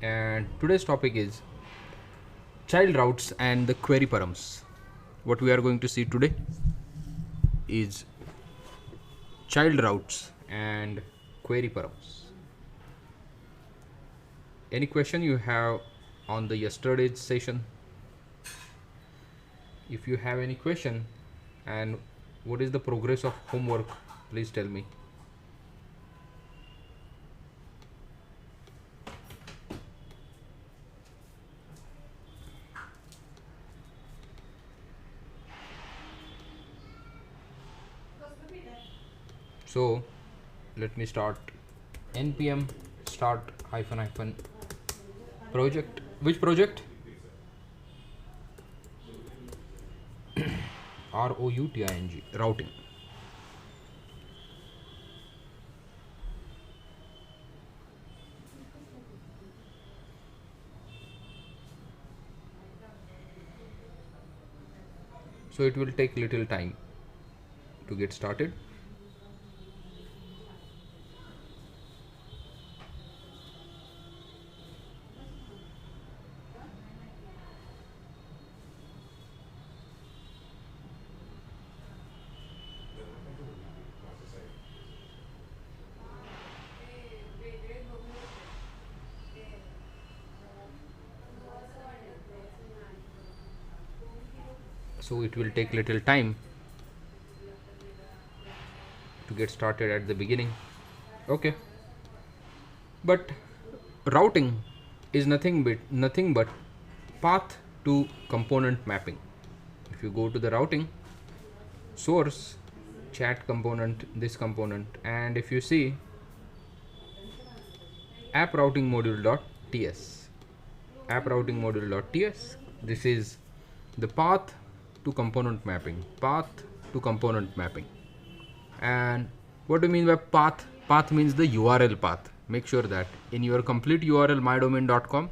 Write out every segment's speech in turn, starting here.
and today's topic is child routes and the query params. What we are going to see today is child routes and query params. Any question you have on the yesterday's session? If you have any question and what is the progress of homework, please tell me. So let me start. npm start hyphen project. Which project? routing, routing. So it will take little time to get started. So it will take little time to get started at the beginning. Okay, but routing is nothing but path to component mapping. If you go to the routing source, chat component, this component, and if you see app routing module.ts, this is the path to component mapping. And what do you mean by path? Path means the URL path. Make sure that in your complete URL mydomain.com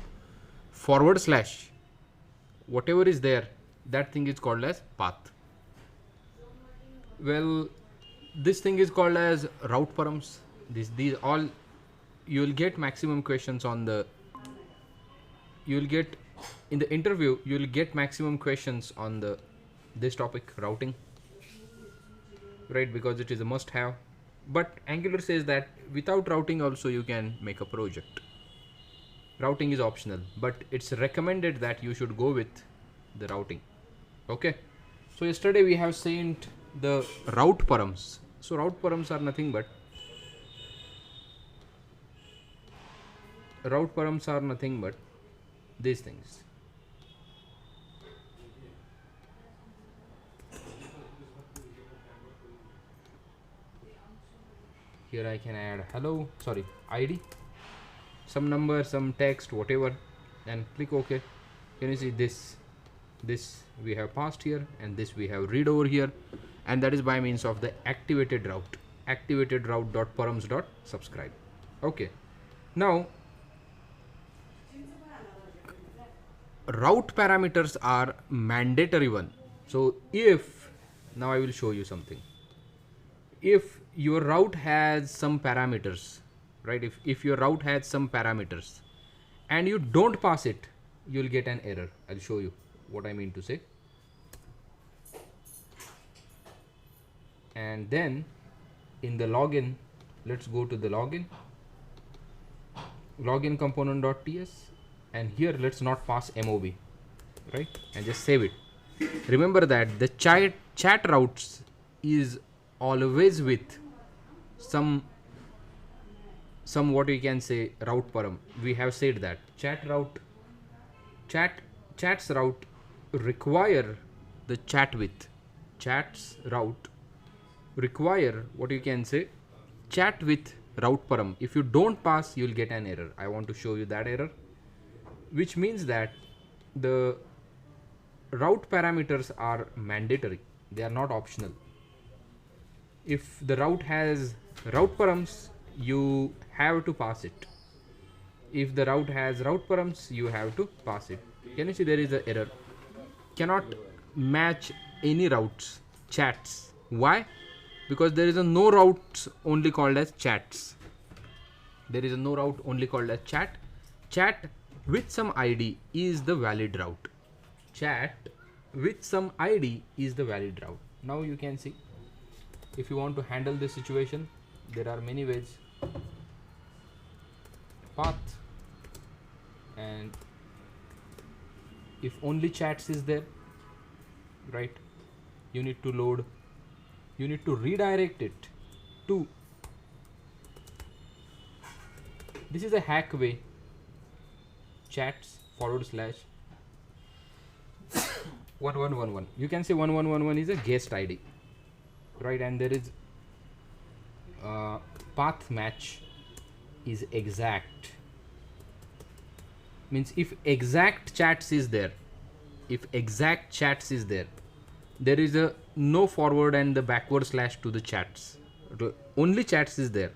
/ whatever is there, that thing is called as path. Well, this thing is called as route params. These all you will get maximum questions on the. You will get in the interview. You will get maximum questions on this topic, routing, right? Because it is a must-have. But Angular says that without routing also you can make a project. Routing is optional, but it's recommended that you should go with the routing. Okay. So yesterday we have seen the route params. So route params are nothing but these things. Here I can add ID, some number, some text, whatever, and click OK. Can you see this we have passed here, and this we have read over here, and that is by means of the activated route.params.subscribe. Okay, now route parameters are mandatory one. So if now I will show you something. If your route has some parameters, right? If your route has some parameters and you don't pass it, you'll get an error. I'll show you what I mean to say. And then in the login, let's go to the login component.ts, and here let's not pass mob, right? And just save it. Remember that the chat routes is always with some what you can say route param. We have said that chats route require the chat with. Chats route require what you can say chat with route param. If you don't pass, you'll get an error. I want to show you that error, which means that the route parameters are mandatory. They are not optional. If the route has route params, you have to pass it. If the route has route params, you have to pass it. Can you see there is an error? Cannot match any routes, chats. Why? Because there is a no routes only called as chats. There is a no route only called as chat. chat with some ID is the valid route. Chat with some ID is the valid route. Now you can see, if you want to handle this situation, there are many ways. Path, and if only chats is there, right, you need to load, you need to redirect it to, this is a hack way, chats / 1111. You can say 1111 is a guest ID, right, and there is path match is exact, means if exact chats is there, there is a no forward and the backward slash to the chats, only chats is there,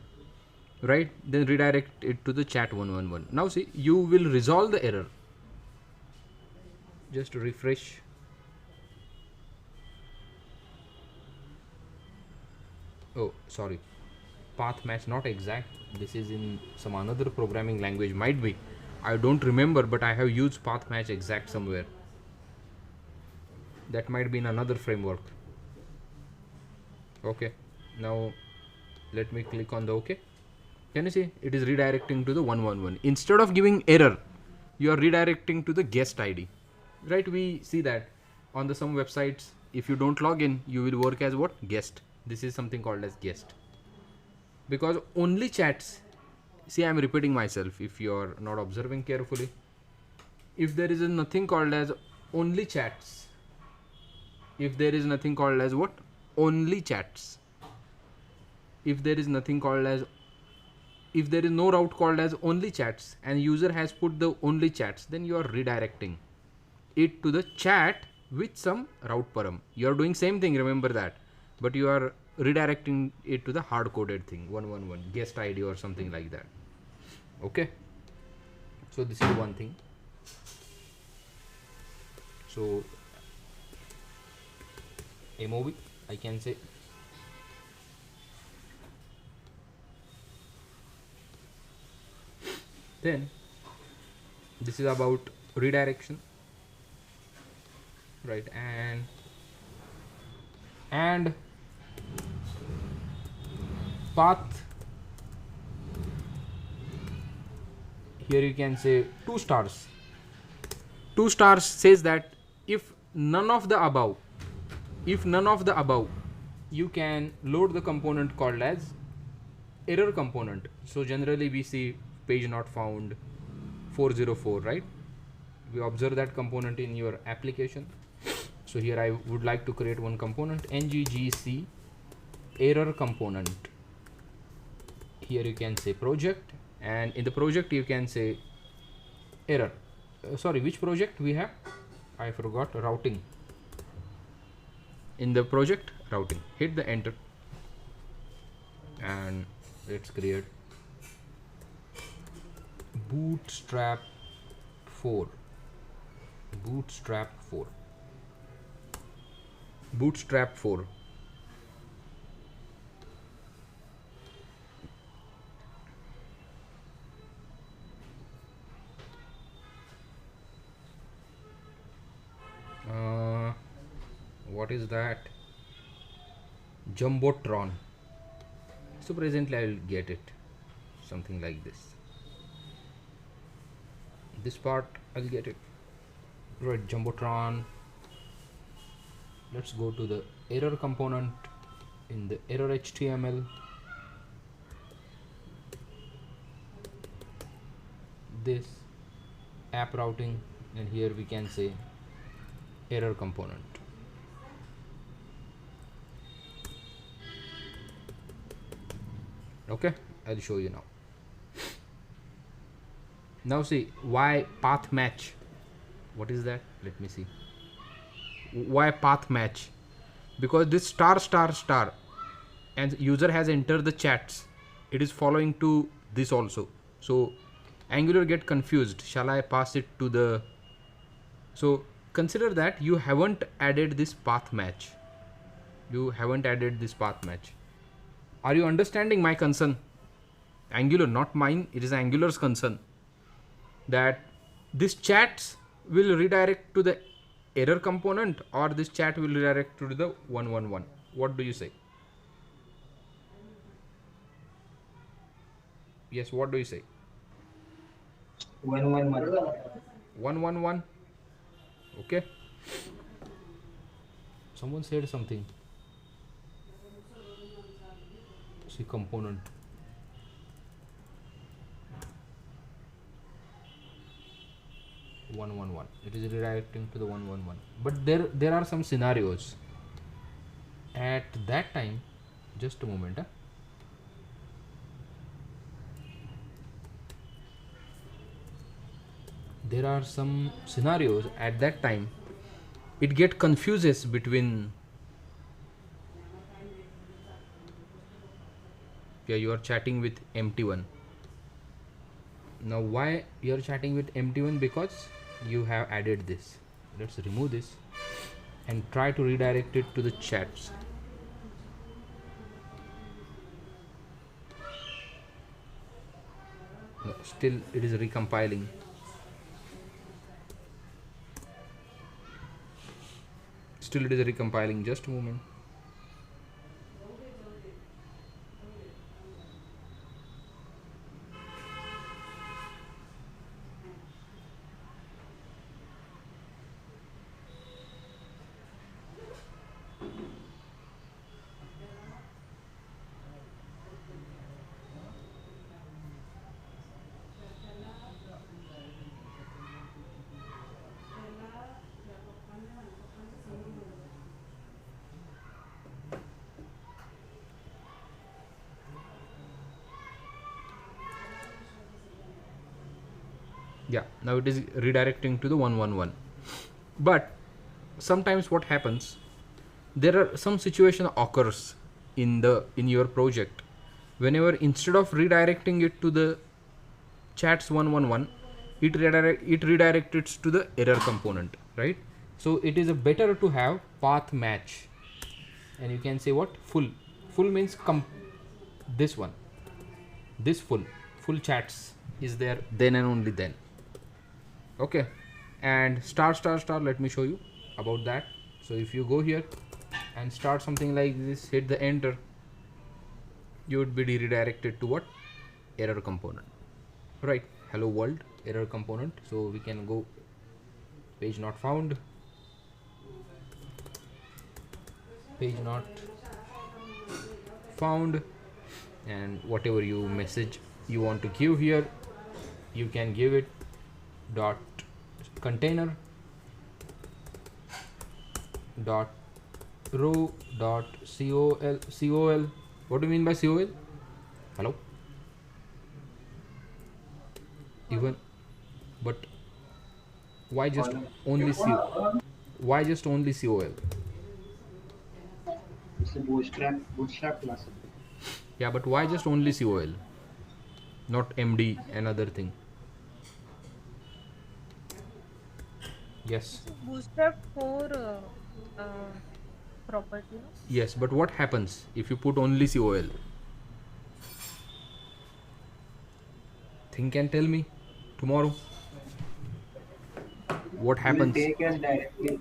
right, then redirect it to the chat 111. Now see, you will resolve the error. Just refresh. Oh, sorry, path match not exact, this is in some another programming language, might be, I don't remember, but I have used path match exact somewhere. That might be in another framework. Okay, now let me click on the OK. Can you see, it is redirecting to the 111. Instead of giving error, you are redirecting to the guest ID, right? We see that on the some websites, if you don't log in, you will work as what? Guest. This is something called as guest, because only chats, see, I am repeating myself if you are not observing carefully. If there is nothing called as only chats, if there is nothing called as what? Only chats, if there is nothing called as, if there is no route called as only chats and user has put the only chats, then you are redirecting it to the chat with some route param. You are doing same thing, remember that, but you are redirecting it to the hard coded thing, 111 guest ID or something like that. Okay, so this is one thing. So MOV, I can say, then this is about redirection, right, and path, here you can say 2 stars. 2 stars says that if none of the above, you can load the component called as error component. So generally we see page not found 404, right? We observe that component in your application. So here I would like to create one component, nggc error component. Here you can say project, and in the project you can say error. Sorry, which project we have? I forgot. Routing. In the project routing, hit the enter, and let's create bootstrap 4. What is that? Jumbotron. So presently I will get it something like this. This part I'll get it, right? Jumbotron. Let's go to the error component in the error HTML. This app routing, and here we can say error component. Okay, I'll show you now. Now see, why path match? What is that? Let me see. Why path match? Because this star and user has entered the chats, it is following to this also. So Angular get confused. Shall I pass it to the, so consider that you haven't added this path match. Are you understanding my concern? Angular, not mine, it is Angular's concern. that this chats will redirect to the error component or this chat will redirect to the 111. What do you say? Yes, what do you say? 111. 111. Okay. Someone said something. See component. One one one. It is redirecting to the 111. But there are some scenarios. At that time, just a moment. There are some scenarios at that time. It get confuses between. Yeah, you are chatting with empty one. Now why you are chatting with empty one? Because you have added this. Let's remove this and try to redirect it to the chats. No, still it is recompiling. Still it is recompiling. Just a moment. Yeah, now it is redirecting to the 111. But sometimes what happens, there are some situation occurs in your project whenever instead of redirecting it to the chats 111, it redirects to the error component, right? So it is a better to have path match, and you can say what full means this one, this full chats is there then and only then. Okay, and star star star, let me show you about that. So if you go here and start something like this, hit the enter, you would be redirected to what? Error component, right? Hello world error component. So we can go page not found, page not found, and whatever you message you want to give here, you can give it dot container dot row dot col. What do you mean by col? Hello? Even, but why just only why just only col? It's a bootstrap class. Yeah, but why just only col, not md and other thing? Yes. Bootstrap for property. No? Yes, but what happens if you put only col? Think and tell me tomorrow. What happens? Take as directly.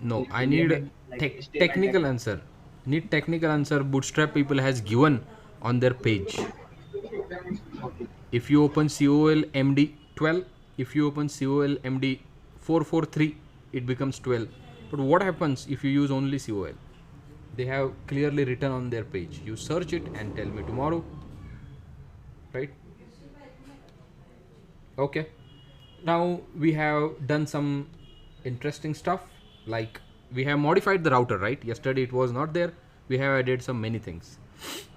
No, I need technical answer. Need technical answer. Bootstrap people has given on their page. Okay. If you open col md 12, if you open col md 443, it becomes 12. But what happens if you use only col? They have clearly written on their page. You search it and tell me tomorrow, right? Okay, now we have done some interesting stuff, like we have modified the router, right? Yesterday it was not there. We have added some many things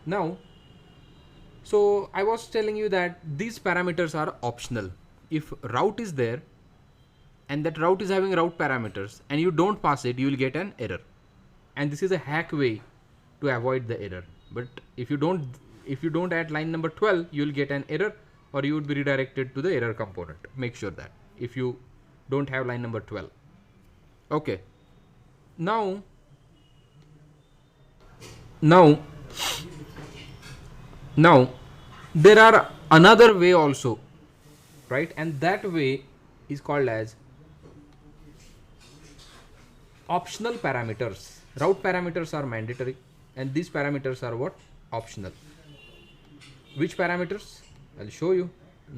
now. So I was telling you that these parameters are optional. If route is there and that route is having route parameters and you don't pass it, you will get an error, and this is a hack way to avoid the error. But if you don't add line number 12, you will get an error, or you would be redirected to the error component. Make sure that if you don't have line number 12. Okay, now there are another way also, right? And that way is called as optional parameters. Route parameters are mandatory, and these parameters are what? Optional. Which parameters? I'll show you.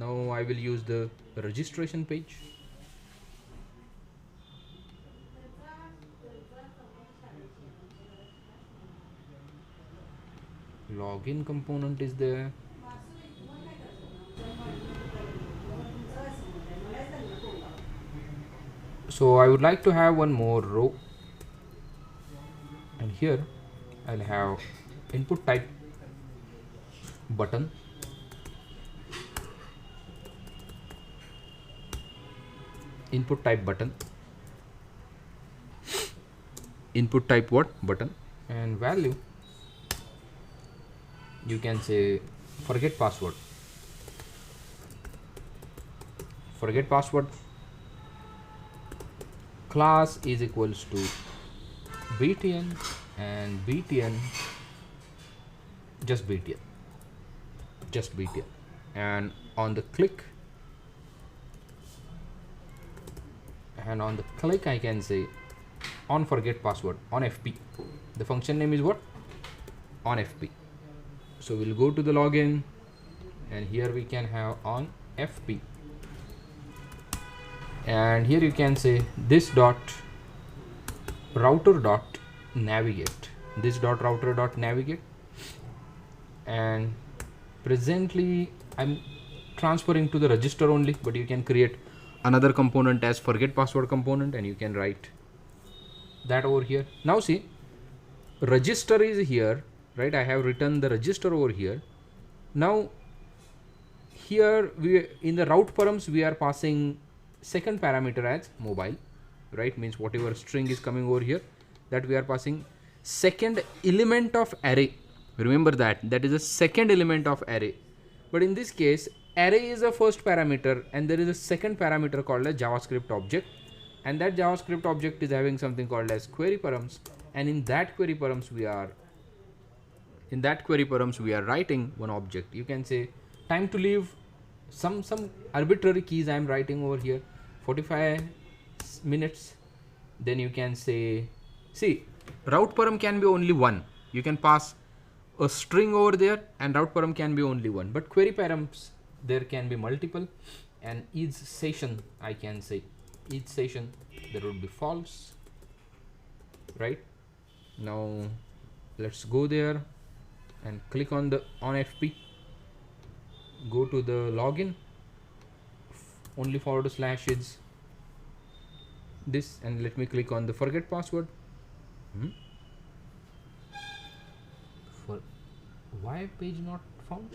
Now I will use the registration page. Login component is there. So I would like to have one more row, and here I'll have input type button, input type button, input type what? Button, and value you can say forget password. Forget password. Class is equals to btn, and btn just btn, just btn, and on the click, I can say on forget password on fp. The function name is what? On fp. So we'll go to the login, and here we can have on fp, and here you can say this dot router dot navigate, this dot router dot navigate, and presently I'm transferring to the register only, but you can create another component as forget password component, and you can write that over here. Now see, register is here, right? I have written the register over here. Now here we in the route params we are passing second parameter as mobile, right? Means whatever string is coming over here, that we are passing second element of array. Remember that is a second element of array. But in this case, array is a first parameter, and there is a second parameter called a JavaScript object, and that JavaScript object is having something called as query params, and in that query params we are writing one object. You can say time to leave, some arbitrary keys I am writing over here, 45 minutes. Then you can say, see, route param can be only one. You can pass a string over there, and route param can be only one, but query params there can be multiple. And each session, I can say each session there would be false, right? Now let's go there and click on the on fp, go to the login, only / is this, and let me click on the forget password. For why page not found?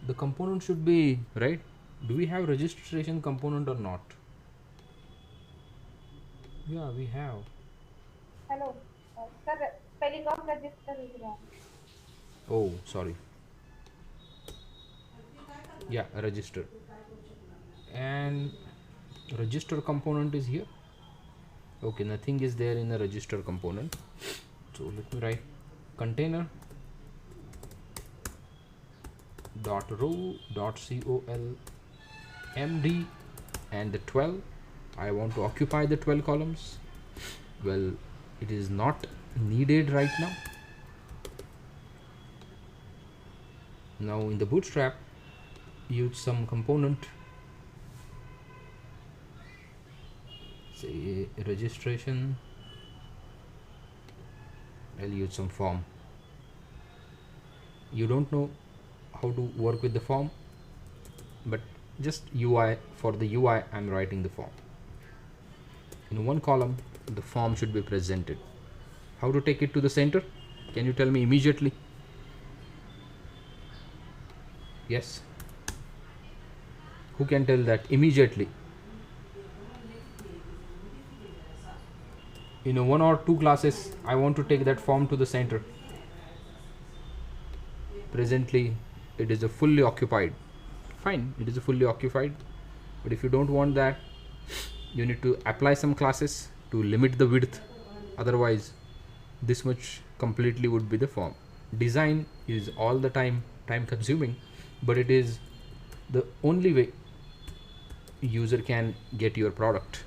The component should be right. Do we have registration component or not? Yeah, we have. Hello, sir. Spelling of register is wrong. Oh, sorry. Yeah, register, and register component is here. Okay, nothing is there in the register component. So let me write container dot row dot col md and the 12. I want to occupy the 12 columns. Well, it is not needed right now. Now in the bootstrap, use some component, say registration. I'll use some form. You don't know how to work with the form, but just UI, for the UI I'm writing the form. In one column the form should be presented. How to take it to the center? Can you tell me immediately? Yes, who can tell that immediately? In one or two classes I want to take that form to the center. Presently it is a fully occupied. Fine, it is a fully occupied, but if you don't want that, you need to apply some classes to limit the width. Otherwise this much completely would be the form. Design is all the time consuming, but it is the only way user can get your product.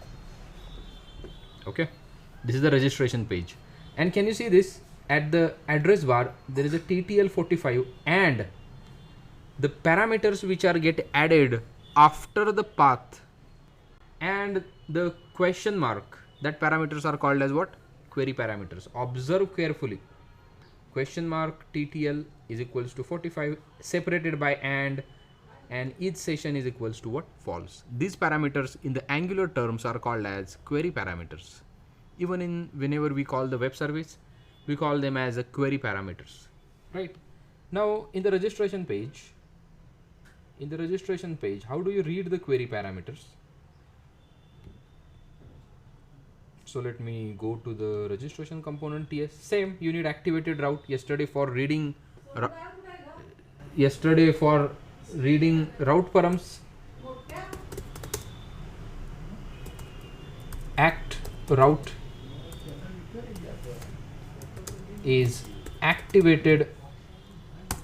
Okay, this is the registration page, and can you see this at the address bar? There is a TTL45 and the parameters which are get added after the path and the question mark. That parameters are called as what? Query parameters. Observe carefully. Question mark TTL is equals to 45 separated by and each session is equals to what? False. These parameters in the Angular terms are called as query parameters. Even in whenever we call the web service, we call them as a query parameters, right? Now in the registration page, how do you read the query parameters? So let me go to the registration component. Yes, same, you need activated route. Yesterday for reading route params, act route is activated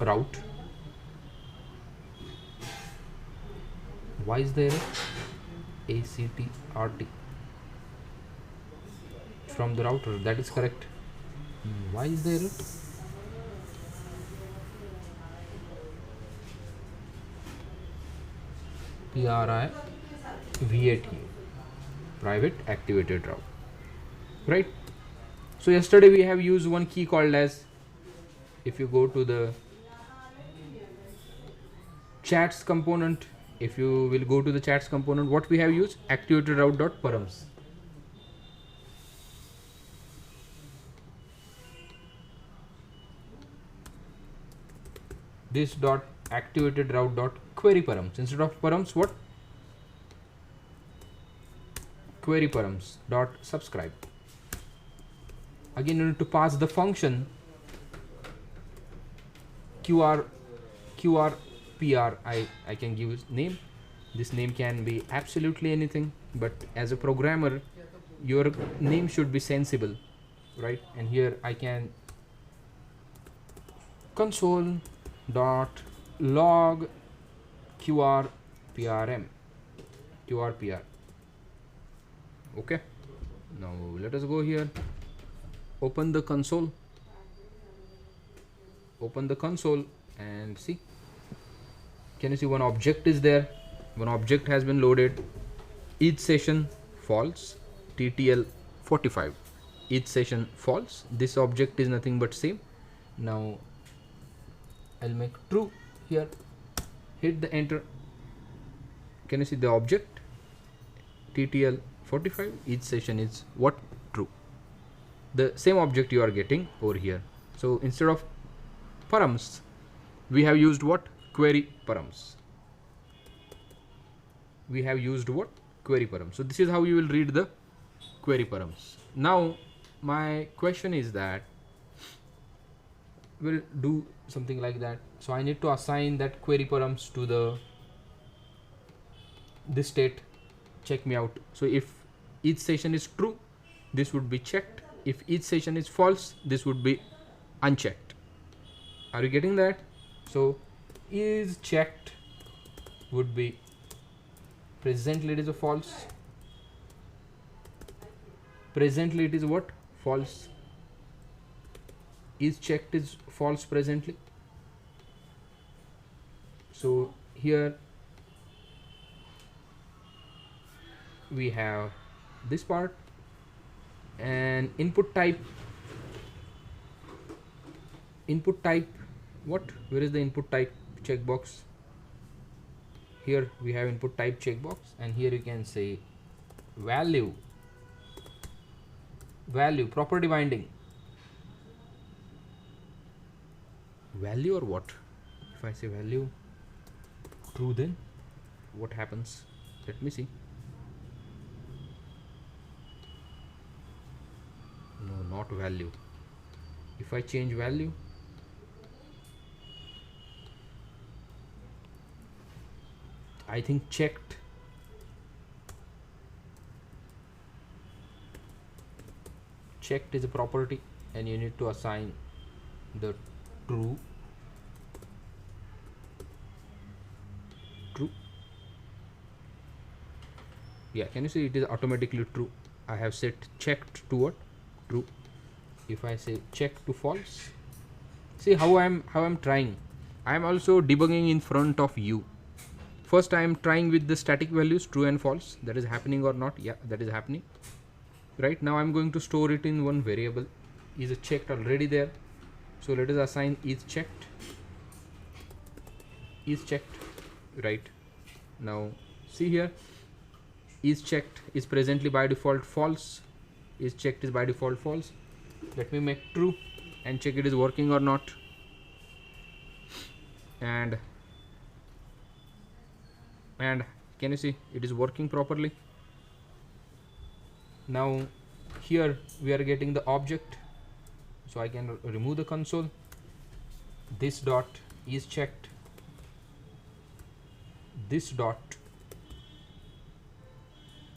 route. Why is there ACTRT from the router? That is correct. Why is there PRIVAT, private activated route, right? So yesterday we have used one key called as, if you go to the chats component, if you will go to the chats component, what we have used? Activated route dot params. This dot activated route dot query params. Instead of params, what? Query params dot subscribe. Again, you need to pass the function QRPR. I can give name. This name can be absolutely anything, but as a programmer, your name should be sensible, right? And here I can console dot log QRPR. Okay, now let us go here, open the console and see. Can you see one object is there? One object has been loaded. Each session false, TTL 45. Each session false. This object is nothing but same. Now I'll make true here, hit the enter. Can you see the object? TTL 45, each session is what? True. The same object you are getting over here. So instead of params, we have used what? Query params. We have used what? Query params. So this is how you will read the query params. Now my question is that we'll do something like that. So I need to assign that query params to this state. Check me out. So if each session is true, this would be checked. If each session is false, this would be unchecked. Are you getting that? So is checked would be presently it is a false. Presently it is what? False. Is checked is false presently. So here we have this part, and input type what? Where is the input type checkbox? Here we have input type checkbox, and here you can say value property binding. Value or what? If I say value true, then what happens? Let me see. No, not value. If I change value, I think checked. Checked is a property, and you need to assign the true true. Yeah, can you see it is automatically true? I have set checked to what? True. If I say check to false, see how I'm trying. I am also debugging in front of you. First I am trying with the static values true and false, that is happening or not. Yeah, that is happening. Right now I'm going to store it in one variable. Is checked already there, so let us assign is checked. Is checked. Right now see here, is checked is presently by default false, is checked is by default false. Let me make true and check it is working or not. And can you see it is working properly? Now here we are getting the object, so I can remove the console. This dot is checked, this dot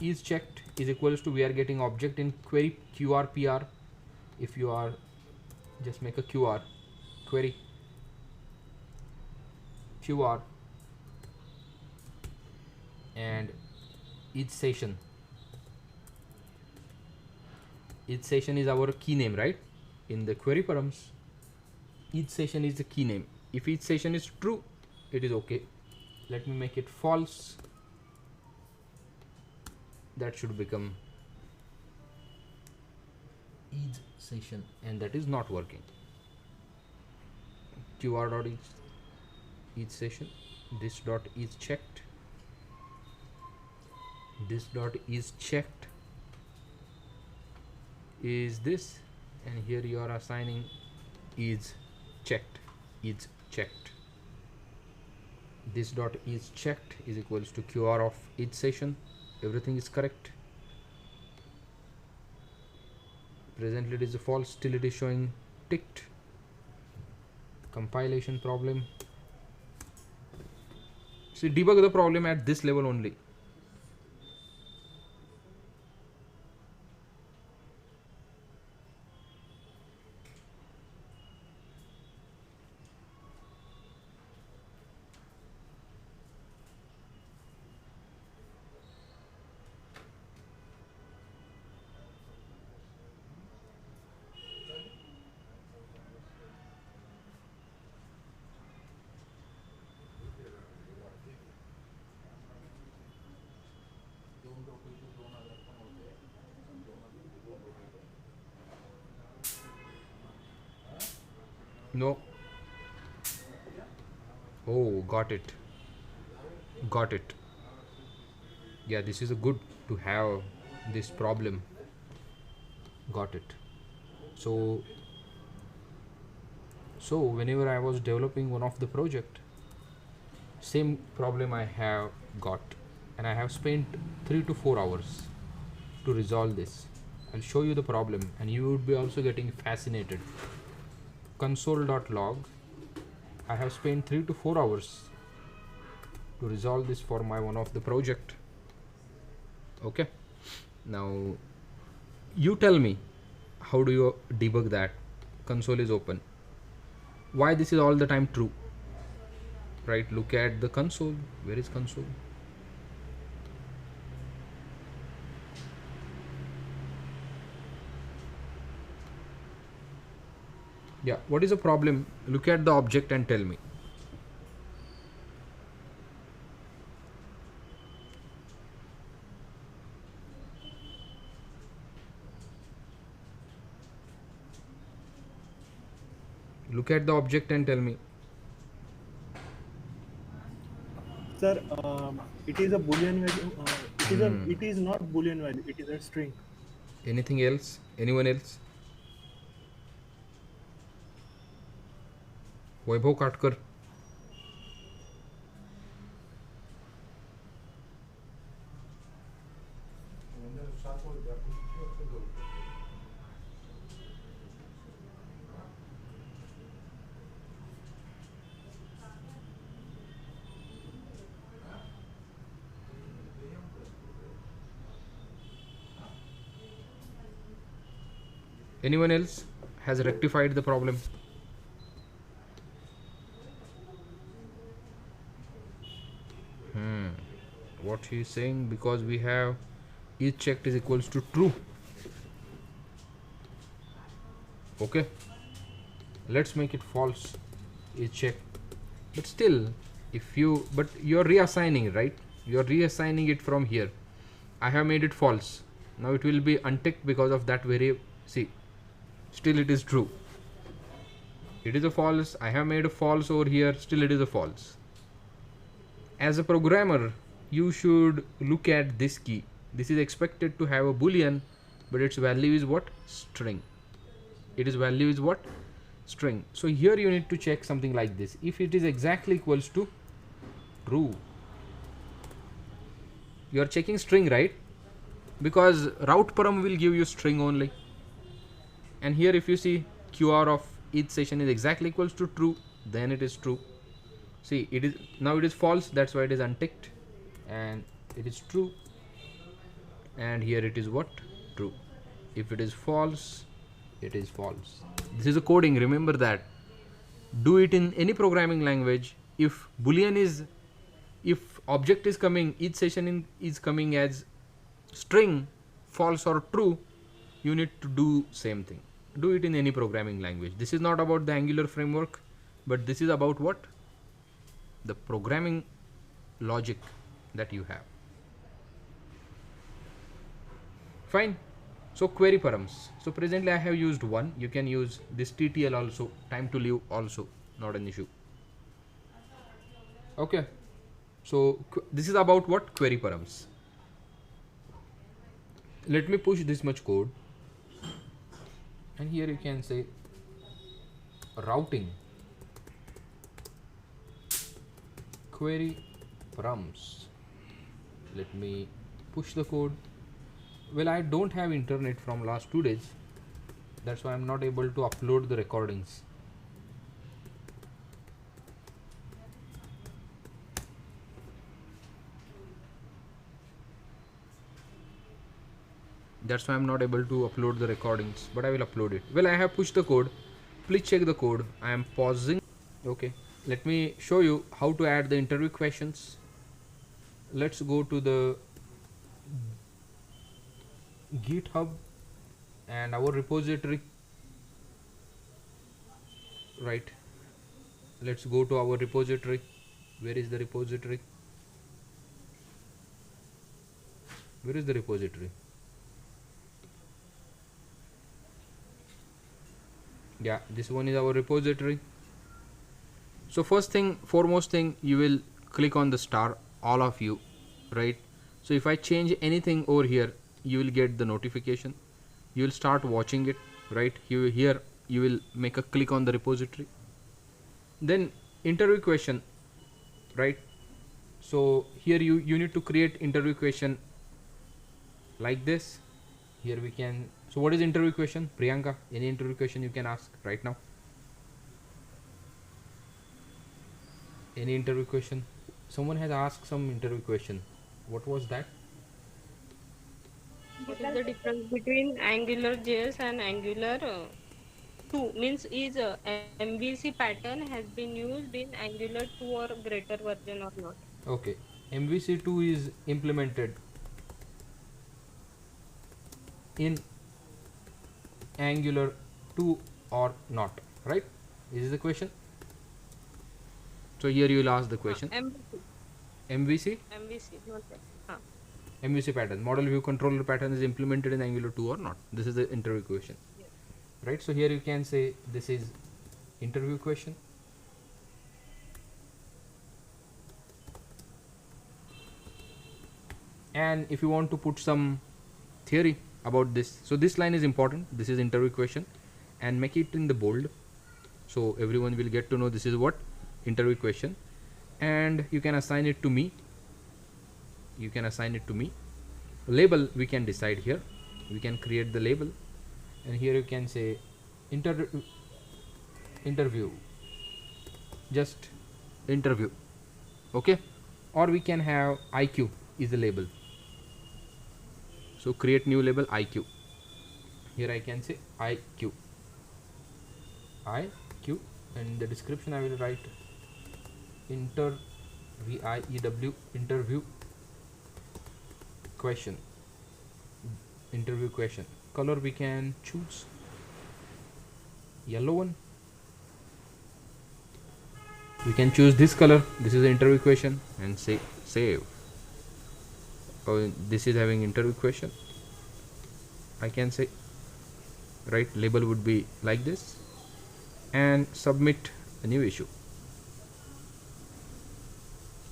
is checked is equals to, we are getting object in query qrpr. If you are just make a qr query qr and each session is our key name, right? In the query params, each session is the key name. If each session is true, it is okay. Let me make it false. That should become each session, and that is not working. qr dot each session, this dot is checked, this dot is checked is this, and here you are assigning is checked, is checked. This dot is checked is equals to qr of each session. Everything is correct. Presently it is false, still it is showing ticked. Compilation problem. So debug the problem at this level only. No. Oh, got it. Got it. Yeah, this is a good to have this problem. Got it. So whenever I was developing one of the project, same problem I have got, and I have spent 3 to 4 hours to resolve this. I'll show you the problem and you would be also getting fascinated. Console.log, I have spent 3 to 4 hours to resolve this for my one of the project. Okay, now you tell me, how do you debug that? Console is open. Why this is all the time true? Right, look at the console. Where is console? Yeah, what is the problem? Look at the object and tell me. Look at the object and tell me. Sir, it is a boolean value. It is not boolean value. It is a string. Anything else? Anyone else? वैभव काटकर. Anyone else has rectified the problem? what he is saying, because we have is checked is equals to true. Okay, let's make it false. Is checked, but still, if you, but you're reassigning, right? You're reassigning it from here. I have made it false. Now it will be unticked because of that variable. See, still it is true. It is a false. I have made a false over here. Still it is a false. As a programmer, you should look at this key. This is expected to have a boolean, but its value is what? String. Its value is what? String. So here you need to check something like this. If it is exactly equals to true, you are checking string, right? Because route param will give you string only. And here if you see QR of each session is exactly equals to true, then it is true. See, it is now it is false, that's why it is unticked, and it is true, and here it is what? True. If it is false, it is false. This is a coding, remember that. Do it in any programming language. If boolean is, if object is coming, each session is coming as string, false or true, you need to do same thing. Do it in any programming language. This is not about the Angular framework, but this is about what? The programming logic that you have. Fine. So query params. So presently I have used one. You can use this TTL also, time to live also, not an issue. Okay. So this is about what? Query params. Let me push this much code, and here you can say routing query params. Let me push the code. Well, I don't have internet from last 2 days, that's why I'm not able to upload the recordings. That's why I'm not able to upload the recordings, but I will upload it. Well, I have pushed the code. Please check the code. I am pausing. Okay, let me show you how to add the interview questions. Let's go to the GitHub and our repository. Right, let's go to our repository. Where is the repository? Where is the repository? Yeah, this one is our repository. So foremost thing, you will click on the star, all of you, right? So if I change anything over here, you will get the notification. You will start watching it, right? Here you will make a click on the repository. Then interview question, right? So here you need to create interview question like this. Here we can. So what is interview question? Priyanka, any interview question you can ask right now. Any interview question? Someone has asked some interview question. What was that? What is the difference between Angular JS and Angular 2? Means is MVC pattern has been used in Angular 2 or greater version or not? Okay, MVC2 is implemented in Angular 2 or not, right? This is the question. So here you will ask the question. MVC. MVC Not that. MVC pattern, model view controller pattern, is implemented in Angular 2 or not? This is the interview question. Yes. Right? So here you can say this is interview question. And if you want to put some theory about this, so this line is important. This is interview question, and make it in the bold, so everyone will get to know this is what interview question. And you can assign it to me. You can assign it to me. Label we can decide here. We can create the label, and here you can say interview, just interview. Okay, or we can have IQ is the label. So create new label IQ. Here I can say IQ, and the description I will write VIEW interview question, interview question. Color we can choose yellow one. We can choose this color. This is the interview question and say save. Oh, this is having interview question. I can say, right, label would be like this, and submit a new issue.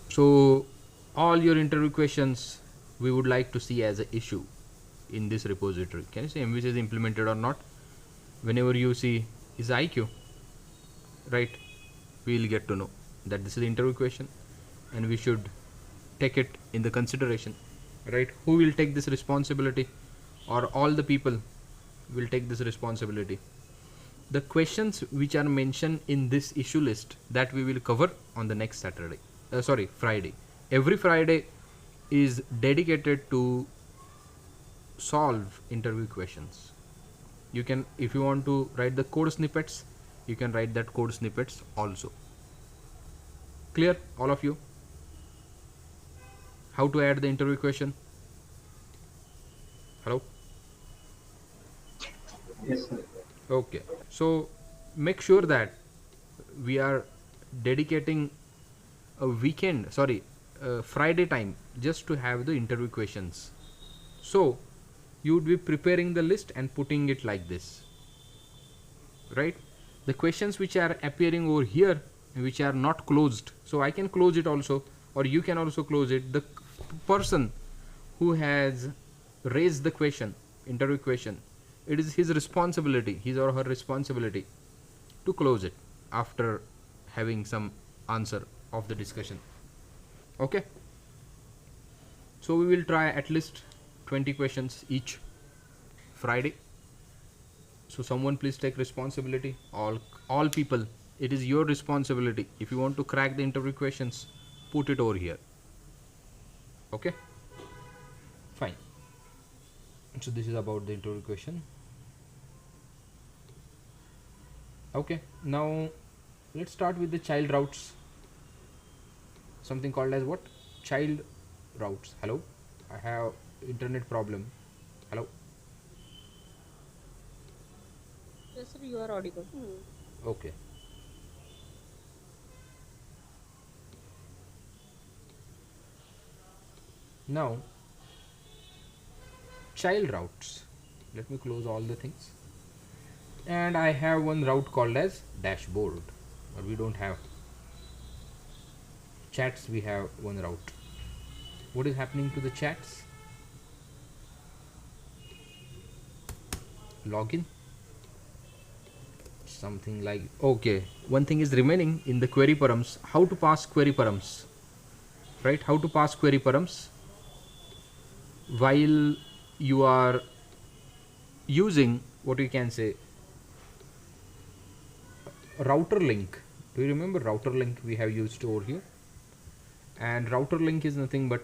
So all your interview questions we would like to see as an issue in this repository. Can you say MVC is implemented or not? Whenever you see is IQ, right, we will get to know that this is the interview question and we should take it in the consideration, right? Who will take this responsibility, or all the people will take this responsibility? The questions which are mentioned in this issue list, that we will cover on the next Friday. Every Friday is dedicated to solve interview questions. You can, if you want to write the code snippets, you can write that code snippets also. Clear, all of you? How to add the interview question? Hello? Yes, sir. Okay, so make sure that we are dedicating a Friday time just to have the interview questions. So you would be preparing the list and putting it like this, right? The questions which are appearing over here, which are not closed, so I can close it also, or you can also close it. The person who has raised the question, interview question, it is his responsibility, his or her responsibility to close it after having some answer of the discussion. Okay, so we will try at least 20 questions each Friday. So someone please take responsibility. All people, it is your responsibility. If you want to crack the interview questions, put it over here. Okay, fine. So this is about the interview question. Okay, now let's start with the child routes. Something called as what? Child routes. Hello, I have internet problem. Hello. Yes, sir, you are audible. Okay. Now, child routes. Let me close all the things. And I have one route called as dashboard, but we don't have chats. We have one route. What is happening to the chats? Login. Something like, okay, one thing is remaining in the query params. How to pass query params, right? How to pass query params while you are using, what you can say, router link. Do you remember router link we have used over here? And router link is nothing but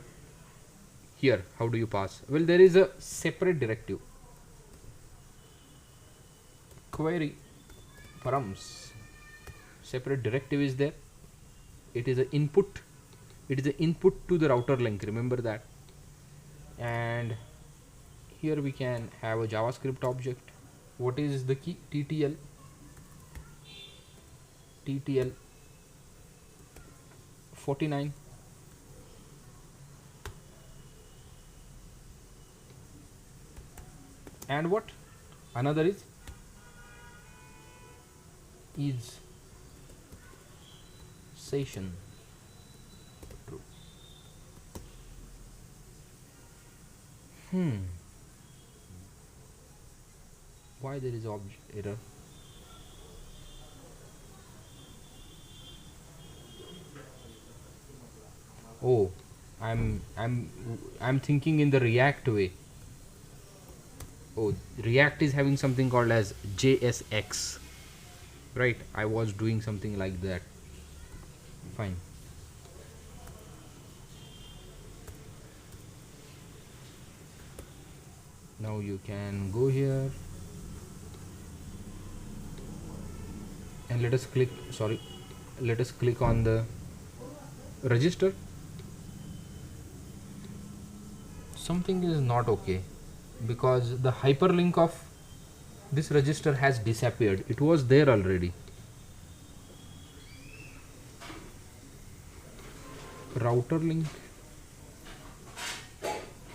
here. How do you pass? Well, there is a separate directive, query params. Separate directive is there. It is an input. It is an input to the router link. Remember that. And here we can have a JavaScript object. What is the key? TTL 49. And what? Another is session. True. Why there is object error? Oh, I'm thinking in the React way. Oh, React is having something called as JSX, right? I was doing something like that. Fine. Now you can go here and let us click on the register. something is not okay, because the hyperlink of this register has disappeared. It was there already. Router link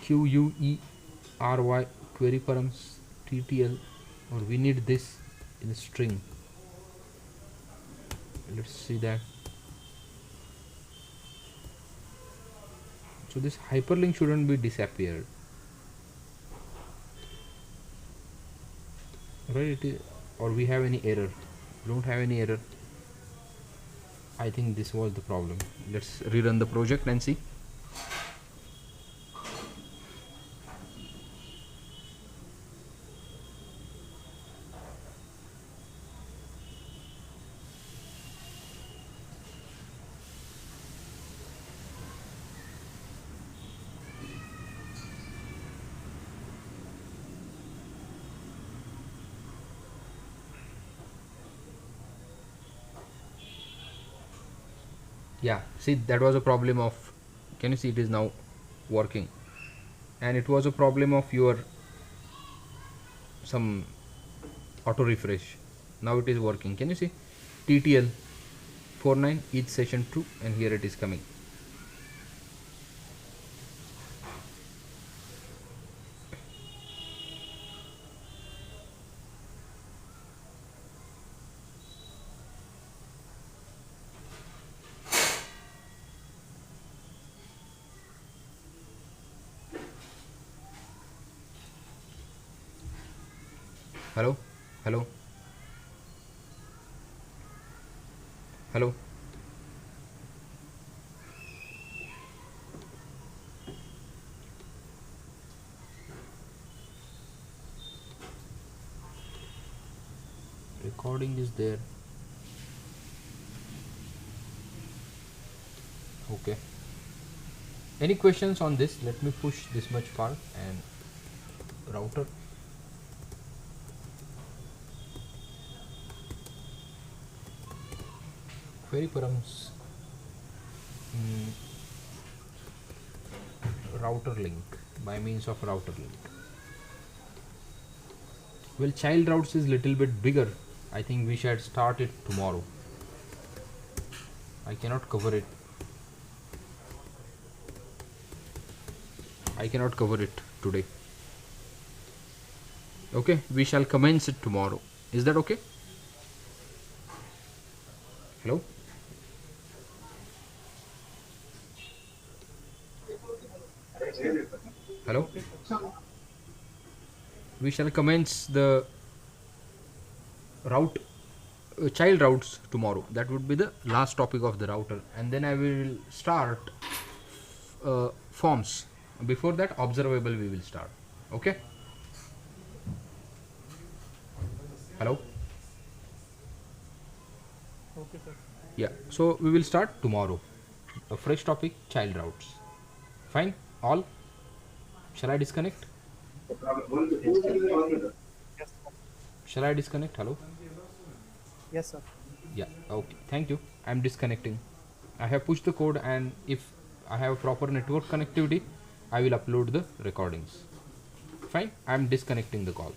QUERY query params TTL, or we need this in string. Let's see that. So this hyperlink shouldn't be disappeared, right? It is, or we have any error? Don't have any error. I think this was the problem. Let's rerun the project and see. Yeah, see, that was a problem of, can you see it is now working, and it was a problem of your some auto refresh. Now it is working. Can you see TTL 49 each session 2, and here it is coming. Hello, hello, hello. Recording is there. Okay. Any questions on this? Let me push this much part and router. Query params router link, by means of router link. Well, child routes is little bit bigger. I think we should start it tomorrow. I cannot cover it. I cannot cover it today. Okay, we shall commence it tomorrow. Is that okay? Hello? Hello? We shall commence the route child routes tomorrow. That would be the last topic of the router, and then I will start forms. Before that, observable we will start. Okay? Hello? Okay, sir. Yeah, so we will start tomorrow. A fresh topic, child routes. Fine? All? Shall I disconnect? Yes, sir. Shall I disconnect? Hello? Yes, sir. Yeah, okay. Thank you. I'm disconnecting. I have pushed the code, and if I have proper network connectivity, I will upload the recordings. Fine? I'm disconnecting the call.